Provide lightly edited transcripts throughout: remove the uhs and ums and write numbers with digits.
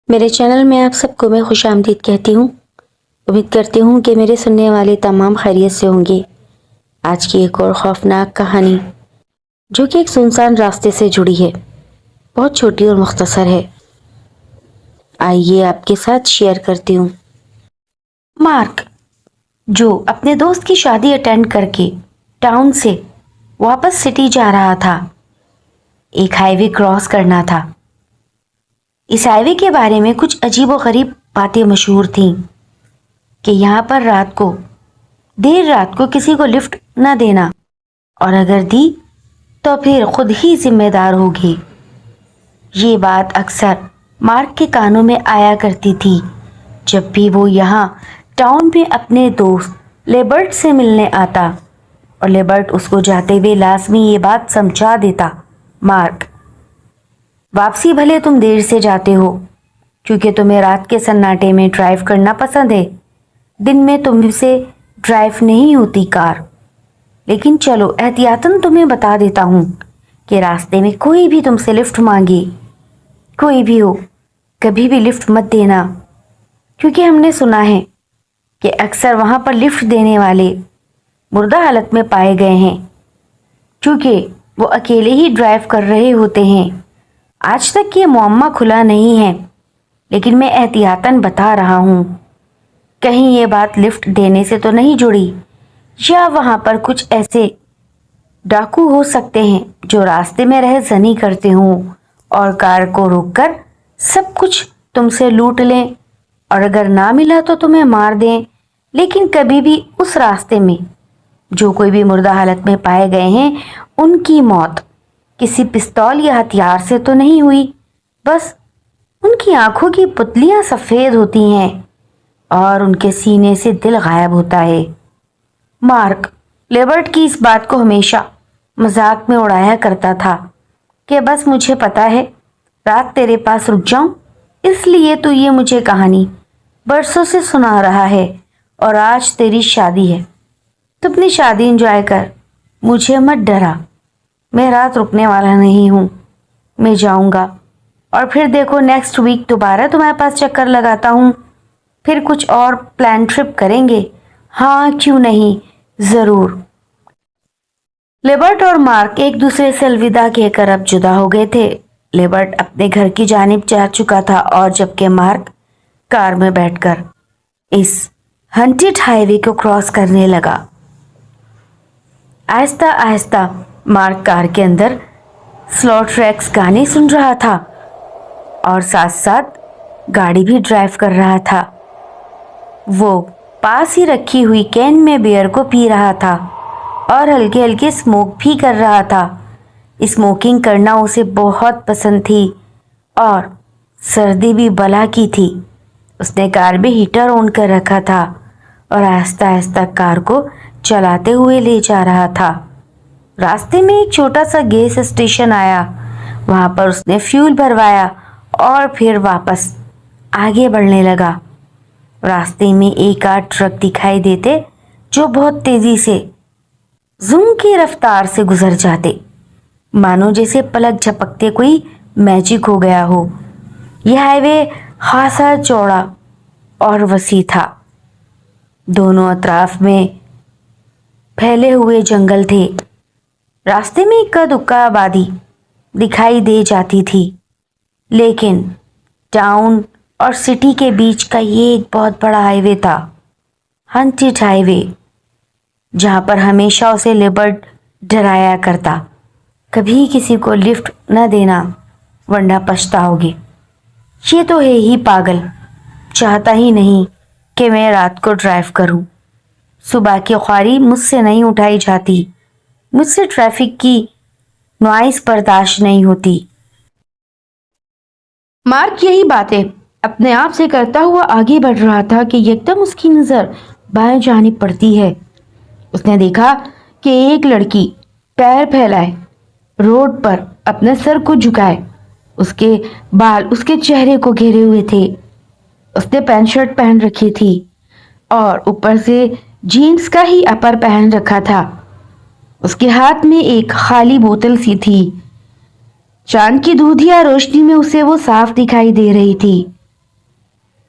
میرے چینل میں آپ سب کو میں خوش آمدید کہتی ہوں۔ امید کرتی ہوں کہ میرے سننے والے تمام خیریت سے ہوں گے۔ آج کی ایک اور خوفناک کہانی جو کہ ایک سنسان راستے سے جڑی ہے، بہت چھوٹی اور مختصر ہے، آئیے آپ کے ساتھ شیئر کرتی ہوں۔ مارک جو اپنے دوست کی شادی اٹینڈ کر کے ٹاؤن سے واپس سٹی جا رہا تھا، ایک ہائی وے کراس کرنا تھا۔ اس ہائی وے کے بارے میں کچھ عجیب و غریب باتیں مشہور تھیں کہ یہاں پر دیر رات کو کسی کو لفٹ نہ دینا، اور اگر دی تو پھر خود ہی ذمہ دار ہوگی۔ یہ بات اکثر مارک کے کانوں میں آیا کرتی تھی جب بھی وہ یہاں ٹاؤن میں اپنے دوست لیبرٹ سے ملنے آتا، اور لیبرٹ اس کو جاتے ہوئے لازمی یہ بات سمجھا دیتا، مارک واپسی بھلے تم دیر سے جاتے ہو کیونکہ تمہیں رات کے سناٹے میں ڈرائیو کرنا پسند ہے، دن میں تم سے ڈرائیو نہیں ہوتی کار، لیکن چلو احتیاطاً تمہیں بتا دیتا ہوں کہ راستے میں کوئی بھی تم سے لفٹ مانگے، کوئی بھی ہو، کبھی بھی لفٹ مت دینا، کیونکہ ہم نے سنا ہے کہ اکثر وہاں پر لفٹ دینے والے مردہ حالت میں پائے گئے ہیں کیونکہ وہ اکیلے ہی ڈرائیو کر رہے ہوتے ہیں۔ آج تک یہ معمہ کھلا نہیں ہے، لیکن میں احتیاطاً بتا رہا ہوں، کہیں یہ بات لفٹ دینے سے تو نہیں جڑی، یا وہاں پر کچھ ایسے ڈاکو ہو سکتے ہیں جو راستے میں رہ زنی کرتے ہوں اور کار کو روک کر سب کچھ تم سے لوٹ لیں، اور اگر نہ ملا تو تمہیں مار دیں۔ لیکن کبھی بھی اس راستے میں جو کوئی بھی مردہ حالت میں پائے گئے ہیں، ان کی موت کسی پستول یا ہتھیار سے تو نہیں ہوئی، بس ان کی آنکھوں کی پتلیاں سفید ہوتی ہیں اور ان کے سینے سے دل غائب ہوتا ہے۔ مارک لیبرٹ کی اس بات کو ہمیشہ مذاق میں اڑایا کرتا تھا کہ بس مجھے پتا ہے رات تیرے پاس رک جاؤں، اس لیے تو یہ مجھے کہانی برسوں سے سنا رہا ہے، اور آج تیری شادی ہے تو اپنی شادی انجوائے کر، مجھے مت ڈرا، میں رات رکنے والا نہیں ہوں، میں جاؤں گا، اور پھر دیکھو نیکسٹ ویک دوبارہ تمہارے پاس چکر لگاتا ہوں، پھر کچھ اور پلان ٹرپ کریں گے۔ ہاں کیوں نہیں، ضرور۔ لیبرٹ اور مارک ایک دوسرے سے الوداع کہہ کر اب جدا ہو گئے تھے۔ لیبرٹ اپنے گھر کی جانب جا چکا تھا، اور جبکہ مارک کار میں بیٹھ کر اس ہنٹڈ ہائی وے کو کراس کرنے لگا۔ آہستہ آہستہ مارک کار کے اندر سلو ٹریکس گانے سن رہا تھا اور ساتھ ساتھ گاڑی بھی ڈرائیو کر رہا تھا۔ وہ پاس ہی رکھی ہوئی کین میں بیئر کو پی رہا تھا اور ہلکے ہلکے اسموک بھی کر رہا تھا۔ اسموکنگ کرنا اسے بہت پسند تھی، اور سردی بھی بلا کی تھی۔ اس نے کار میں ہیٹر آن کر رکھا تھا اور آہستہ آہستہ کار کو چلاتے ہوئے لے جا رہا تھا۔ راستے میں ایک چھوٹا سا گیس اسٹیشن آیا، وہاں پر اس نے فیول بھروایا اور پھر واپس آگے بڑھنے لگا۔ راستے میں ایک آدھ ٹرک دکھائی دیتے جو بہت تیزی سے زوم کی رفتار سے گزر جاتے، مانو جیسے پلک جھپکتے کوئی میجک ہو گیا ہو۔ یہ ہائی وے خاصا چوڑا اور وسیع تھا، دونوں اطراف میں پھیلے ہوئے جنگل تھے۔ راستے میں اکا دکا آبادی دکھائی دے جاتی تھی، لیکن ٹاؤن اور سٹی کے بیچ کا یہ ایک بہت بڑا ہائی وے تھا، ہنٹڈ ہائی وے، جہاں پر ہمیشہ اسے لیبرٹ ڈرایا کرتا، کبھی کسی کو لفٹ نہ دینا ورنہ پچھتاؤ گے۔ یہ تو ہے ہی پاگل، چاہتا ہی نہیں کہ میں رات کو ڈرائیو کروں، صبح کی خواری مجھ سے نہیں اٹھائی جاتی، مجھ سے ٹریفک کی نوائز برداشت نہیں ہوتی۔ مارک یہی باتیں اپنے آپ سے کرتا ہوا آگے بڑھ رہا تھا کہ یکدم اس کی نظر بائیں جانب پڑتی ہے۔ اس نے دیکھا کہ ایک لڑکی پیر پھیلائے روڈ پر اپنے سر کو جھکائے، اس کے بال اس کے چہرے کو گھیرے ہوئے تھے۔ اس نے پینٹ شرٹ پہن رکھی تھی اور اوپر سے جینز کا ہی اپر پہن رکھا تھا۔ اس کے ہاتھ میں ایک خالی بوتل سی تھی، چاند کی دودھیا روشنی میں اسے وہ صاف دکھائی دے رہی تھی۔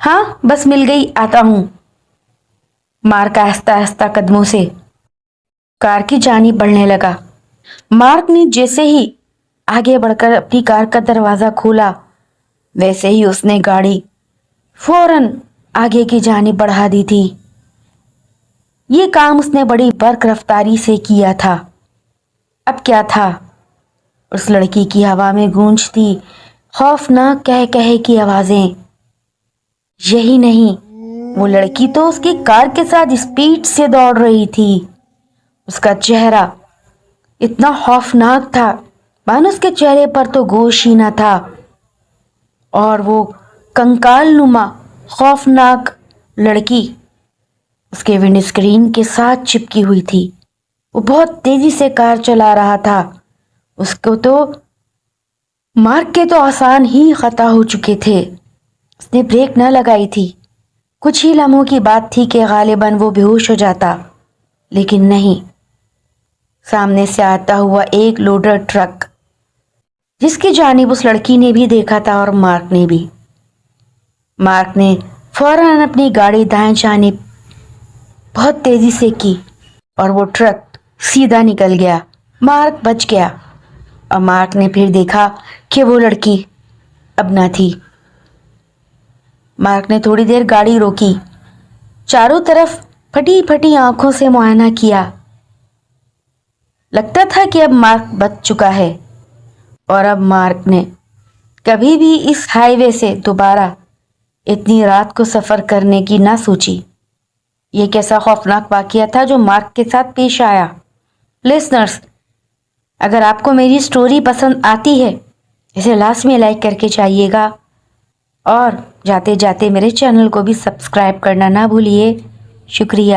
ہاں بس مل گئی، آتا ہوں۔ مارک آہستہ آہستہ قدموں سے کار کی جانب بڑھنے لگا۔ مارک نے جیسے ہی آگے بڑھ کر اپنی کار کا دروازہ کھولا ویسے ہی اس نے گاڑی فوراً آگے کی جانب بڑھا دی تھی۔ یہ کام اس نے بڑی برق رفتاری سے کیا تھا۔ اب کیا تھا؟ اس لڑکی کی ہوا میں گونجتی خوفناک کہہ کی آوازیں۔ یہی نہیں، وہ لڑکی تو اس کی کار کے ساتھ اسپیڈ سے دوڑ رہی تھی۔ اس کا چہرہ اتنا خوفناک تھا مانو اس کے چہرے پر تو گوش ہی نہ تھا، اور وہ کنکال نما خوفناک لڑکی اس کے ونڈ اسکرین کے ساتھ چپکی ہوئی تھی۔ وہ بہت تیزی سے کار چلا رہا تھا۔ اس کو تو مارک کے تو آسان ہی خطا ہو چکے تھے۔ اس نے بریک نہ لگائی تھی۔ کچھ ہی لمحوں کی بات تھی کہ غالباً وہ بے ہوش ہو جاتا، لیکن نہیں۔ سامنے سے آتا ہوا ایک لوڈر ٹرک، جس کی جانب اس لڑکی نے بھی دیکھا تھا اور مارک نے بھی۔ مارک نے فوراً اپنی گاڑی دائیں جانب بہت تیزی سے کی اور وہ ٹرک سیدھا نکل گیا۔ مارک بچ گیا اور مارک نے پھر دیکھا کہ وہ لڑکی اب نہ تھی۔ مارک نے تھوڑی دیر گاڑی روکی، چاروں طرف پھٹی پھٹی آنکھوں سے معائنہ کیا۔ لگتا تھا کہ اب مارک بچ چکا ہے اور اب مارک نے کبھی بھی اس ہائی وے سے دوبارہ اتنی رات کو سفر کرنے کی نہ سوچی۔ یہ کیسا خوفناک واقعہ تھا جو مارک کے ساتھ پیش آیا۔ لسنرز، اگر آپ کو میری سٹوری پسند آتی ہے اسے لازمی لائک کر کے جائیے گا، اور جاتے جاتے میرے چینل کو بھی سبسکرائب کرنا نہ بھولیے۔ شکریہ۔